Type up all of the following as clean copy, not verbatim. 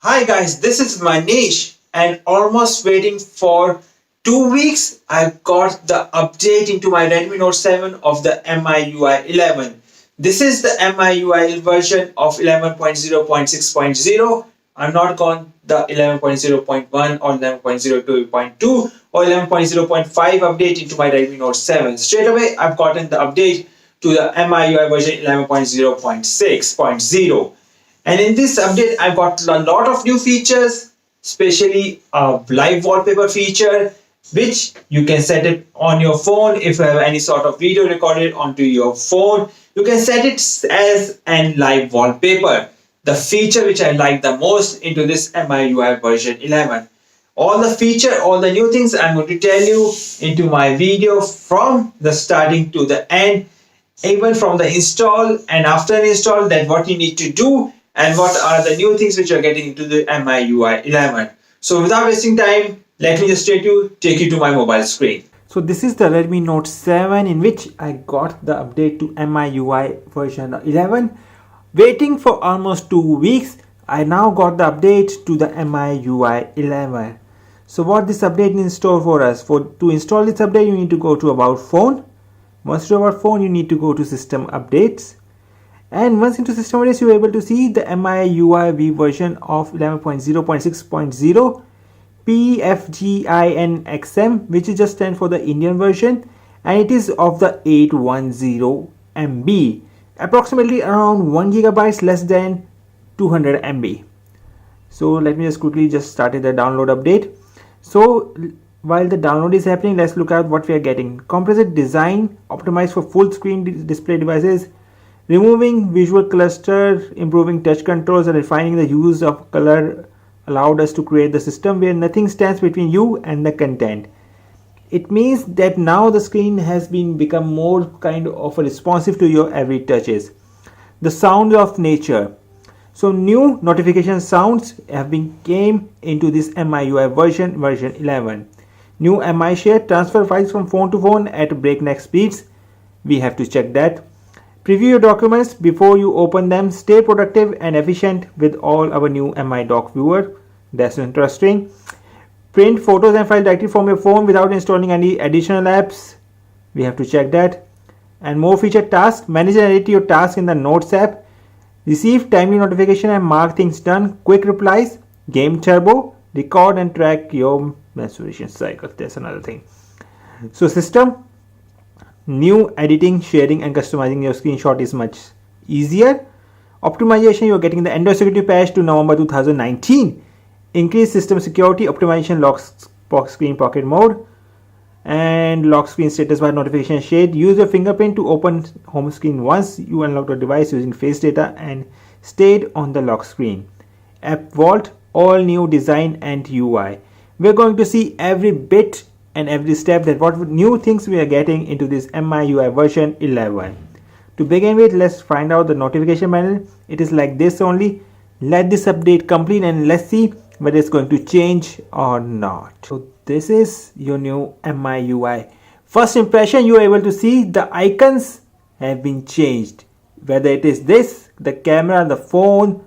Hi guys, this is Manish and almost waiting for 2 weeks. I got the update into my Redmi Note 7 of the MIUI 11. This is the MIUI version of 11.0.6.0. I'm not going the 11.0.1 or 11.02.2 or 11.0.5 update into my Redmi Note 7. Straight away, I've gotten the update to the MIUI version 11.0.6.0. And in this update, I've got a lot of new features, especially a live wallpaper feature, which you can set it on your phone. If you have any sort of video recorded onto your phone, you can set it as an live wallpaper. The feature which I like the most into this MIUI version 11. All the feature, all the new things I'm going to tell you into my video from the starting to the end, even from the install and after install, that what you need to do and what are the new things which are getting into the MIUI 11. So without wasting time, let me just take you to my mobile screen. So this is the Redmi Note 7 in which I got the update to MIUI version 11. Waiting for almost 2 weeks, I now got the update to the MIUI 11. So what this update in store for us? To install this update, you need to go to About Phone. Once you're About Phone, you need to go to System Updates. And once into System Updates, you're able to see the MIUI V version of 11.0.6.0 PFGINXM, which is just stand for the Indian version, and it is of the 810 MB, approximately around 1 gigabytes less than 200 MB. So let me just quickly started the download update. So while the download is happening, let's look at what we are getting. Composite design optimized for full screen display devices, removing visual cluster, improving touch controls, and refining the use of color allowed us to create the system where nothing stands between you and the content. It means that now the screen has become more kind of responsive to your every touches. The sound of nature. So new notification sounds have been came into this MIUI version 11. New MI share transfer files from phone to phone at breakneck speeds. We have to check that. Preview your documents before you open them. Stay productive and efficient with all our new MI doc viewer. That's interesting. Print photos and files directly from your phone without installing any additional apps. We have to check that. And more feature tasks. Manage and edit your tasks in the Notes app. Receive timely notification and mark things done. Quick replies. Game turbo. Record and track your menstruation cycle. That's another thing. So system. New editing, sharing and customizing your screenshot is much easier. Optimization, you're getting the Android security patch to November 2019. Increase system security, optimization, lock screen pocket mode, and lock screen status bar notification shade. Use your fingerprint to open home screen once you unlock the device using face data and stayed on the lock screen. App Vault, all new design and UI. We're going to see every bit and every step that what new things we are getting into this MIUI version 11. To begin with, let's find out the notification panel. It is like this only. Let this update complete and let's see whether it's going to change or not. So this is your new MIUI. First impression, you are able to see the icons have been changed. Whether it is this, the camera, the phone,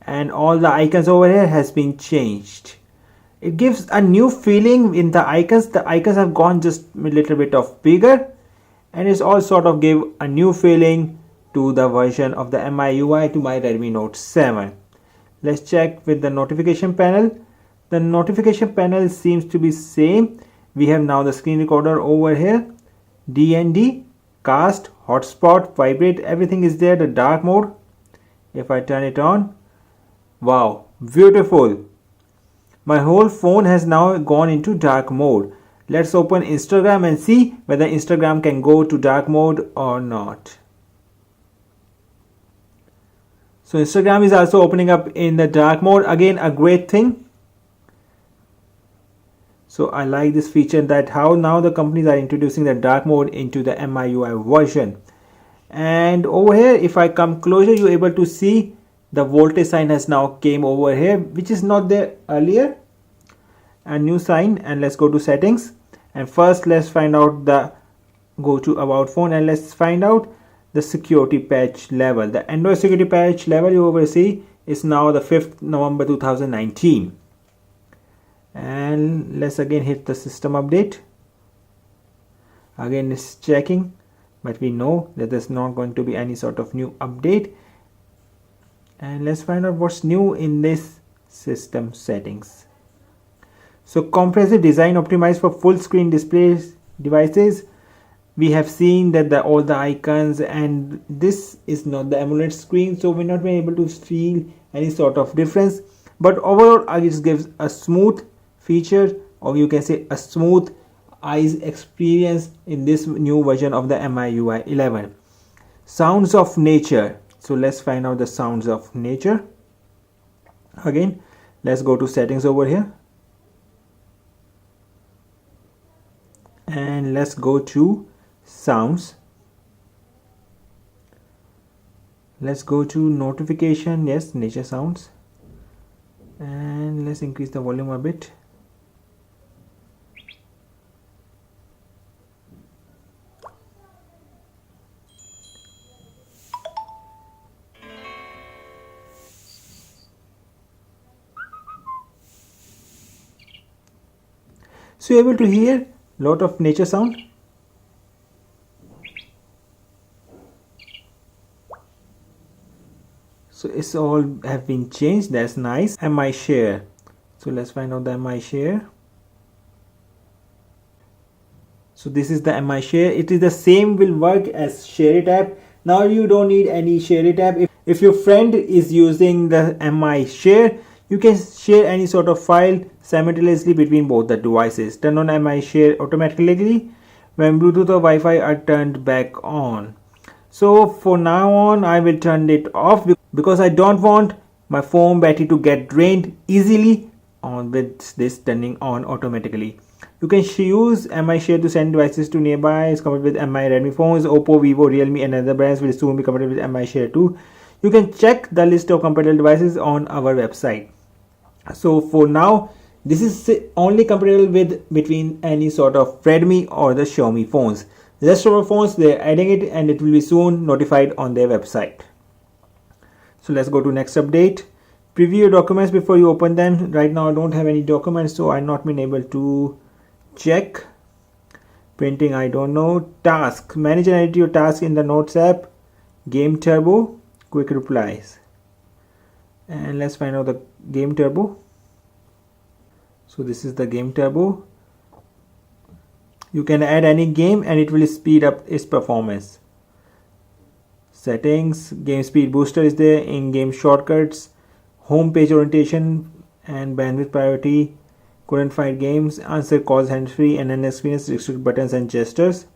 and all the icons over here has been changed. It gives a new feeling in the icons. The icons have gone just a little bit of bigger, and it's all sort of give a new feeling to the version of the MIUI to my Redmi Note 7. Let's check with the notification panel. The notification panel seems to be same. We have now the screen recorder over here, DND, cast, hotspot, vibrate, everything is there. The dark mode, if I turn it on, wow, beautiful. My whole phone has now gone into dark mode. Let's open Instagram and see whether Instagram can go to dark mode or not. So Instagram is also opening up in the dark mode. Again, a great thing. So I like this feature that how now the companies are introducing the dark mode into the MIUI version. And over here, if I come closer, you're able to see the voltage sign has now came over here, which is not there earlier. A new sign, and let's go to settings. And first let's find out go to About Phone and let's find out the security patch level. The Android security patch level you over see It's now the 5th November 2019. And let's again hit the system update. Again it's checking, but we know that there's not going to be any sort of new update. And let's find out what's new in this system settings. So comprehensive design optimized for full screen displays devices. We have seen that all the icons, and this is not the AMOLED screen, so we're not able to feel any sort of difference, but overall it gives a smooth feature, or you can say a smooth eyes experience in this new version of the MIUI 11. Sounds of nature. So let's find out the sounds of nature. Again, let's go to settings over here, and let's go to sounds. Let's go to notification. Yes, nature sounds, and let's increase the volume a bit. So you're able to hear a lot of nature sound. So it's all have been changed. That's nice. MI share. So let's find out the MI share. So this is the MI share. It is the same will work as share it app. Now you don't need any share it app. If your friend is using the MI share, you can share any sort of file simultaneously between both the devices. Turn on MI share automatically when Bluetooth or Wi-Fi are turned back on. So for now on, I will turn it off because I don't want my phone battery to get drained easily on with this turning on automatically. You can use MI share to send devices to nearby. It's compatible with MI Redmi phones. Oppo, Vivo, Realme and other brands will soon be compatible with MI share too. You can check the list of compatible devices on our website. So for now, this is only compatible with between any sort of Redmi or the Xiaomi phones. The rest of our phones, they're adding it and it will be soon notified on their website. So let's go to next update. Preview your documents before you open them. Right now I don't have any documents, so I've not been able to check. Printing, I don't know. Task, manage and edit your task in the Notes app. Game Turbo, quick replies. And let's find out the Game Turbo. So this is the Game Turbo. You can add any game and it will speed up its performance. Settings, game speed booster is there, in-game shortcuts, home page orientation and bandwidth priority, couldn't find games, answer calls hands-free, and an experience, restrict buttons and gestures.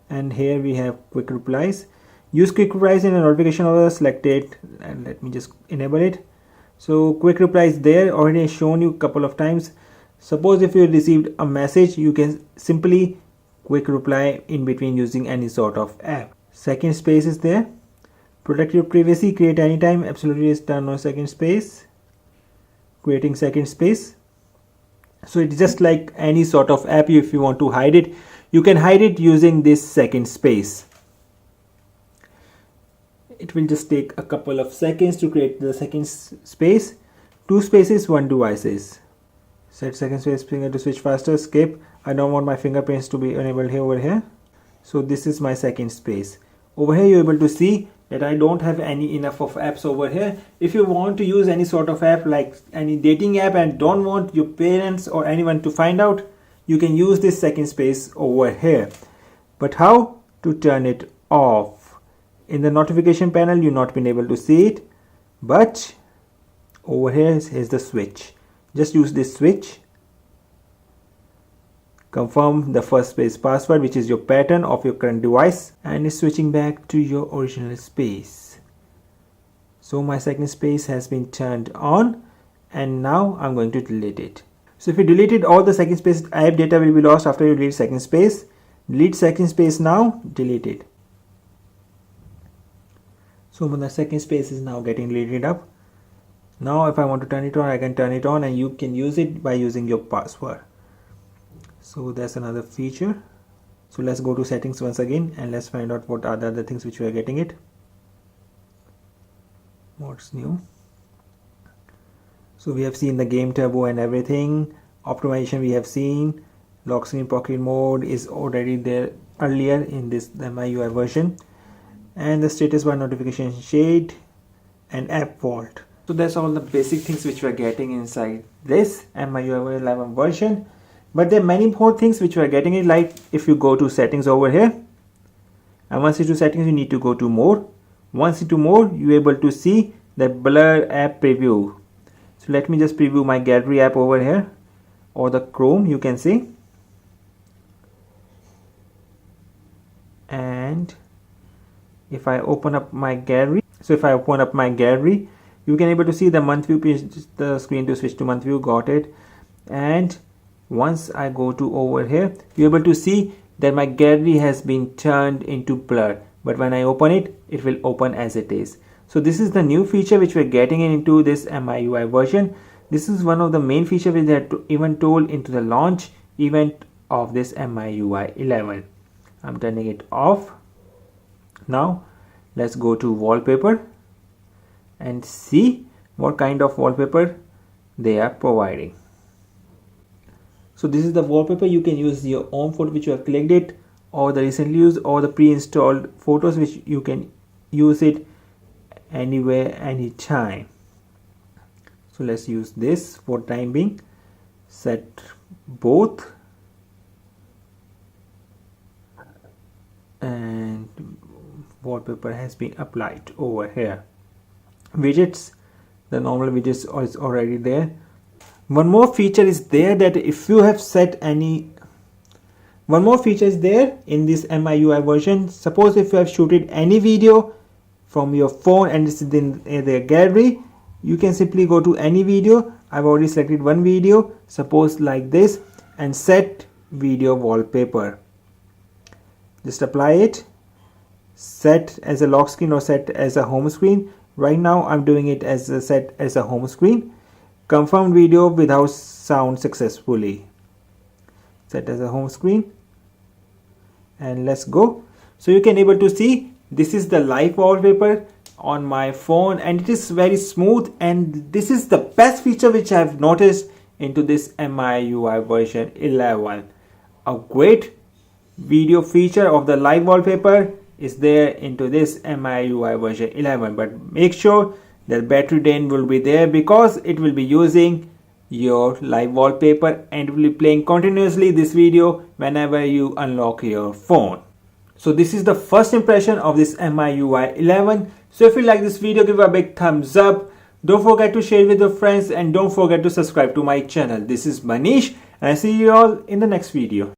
And here we have quick replies. Use quick replies in a notification order, select it, and let me just enable it. So quick replies there, already shown you a couple of times. Suppose if you received a message, you can simply quick reply in between using any sort of app. Second space is there. Protect your privacy, create anytime, absolutely is turn on second space. Creating second space. So it's just like any sort of app. If you want to hide it, you can hide it using this second space. It will just take a couple of seconds to create the second space. 2 spaces, 1 devices. Set second space finger to switch faster. Skip. I don't want my fingerprints to be enabled here over here. So this is my second space. Over here you're able to see that I don't have any enough of apps over here. If you want to use any sort of app like any dating app and don't want your parents or anyone to find out, you can use this second space over here. But how to turn it off? In the notification panel you've not been able to see it, but over here is the switch. Just use this switch. Confirm the first space password, which is your pattern of your current device, and is switching back to your original space. So my second space has been turned on, and now I'm going to delete it. So if you deleted all the second space, app data will be lost after you delete second space. Delete second space now, delete it. So the second space is now getting deleted up. Now if I want to turn it on, I can turn it on, and you can use it by using your password. So that's another feature. So let's go to settings once again and let's find out what are the other things which we are getting it. What's new? So we have seen the game turbo and everything. Optimization we have seen. Lock screen pocket mode is already there earlier in this MIUI version. And the status bar notification shade and app vault. So that's all the basic things which we are getting inside this MIUI 11 version. But there are many more things which we are getting it, like if you go to settings over here, and once you do settings you need to go to more. Once into more you are able to see the blur app preview. So let me just preview my gallery app over here, or the Chrome you can see. And if I open up my gallery, you can able to see the month view, the screen to switch to month view, got it. And once I go to over here, you're able to see that my gallery has been turned into blur, but when I open it, it will open as it is. So this is the new feature which we're getting into this MIUI version. This is one of the main features which they had even told into the launch event of this MIUI 11. I'm turning it off. Now let's go to wallpaper and see what kind of wallpaper they are providing. So this is the wallpaper. You can use your own photo which you have clicked it, or the recently used, or the pre-installed photos which you can use it anywhere, anytime. So let's use this for time being. Set both, and wallpaper has been applied over here. Widgets, the normal widgets is already there. One more feature is there, that if you have set any, one more feature is there in this MIUI version. Suppose if you have shooted any video from your phone and it's in the gallery, you can simply go to any video. I've already selected one video, suppose like this, and set video wallpaper. Just apply it, set as a lock screen or set as a home screen. Right now I'm doing it as a set as a home screen. Confirm video without sound successfully. Set as a home screen, and let's go. So you can able to see this is the live wallpaper on my phone, and it is very smooth, and this is the best feature which I have noticed into this MIUI version 11. A great video feature of the live wallpaper is there into this MIUI version 11, but make sure that battery drain will be there, because it will be using your live wallpaper and will be playing continuously this video whenever you unlock your phone. So this is the first impression of this MIUI 11. So if you like this video, give a big thumbs up. Don't forget to share with your friends, and don't forget to subscribe to my channel. This is Manish, and I see you all in the next video.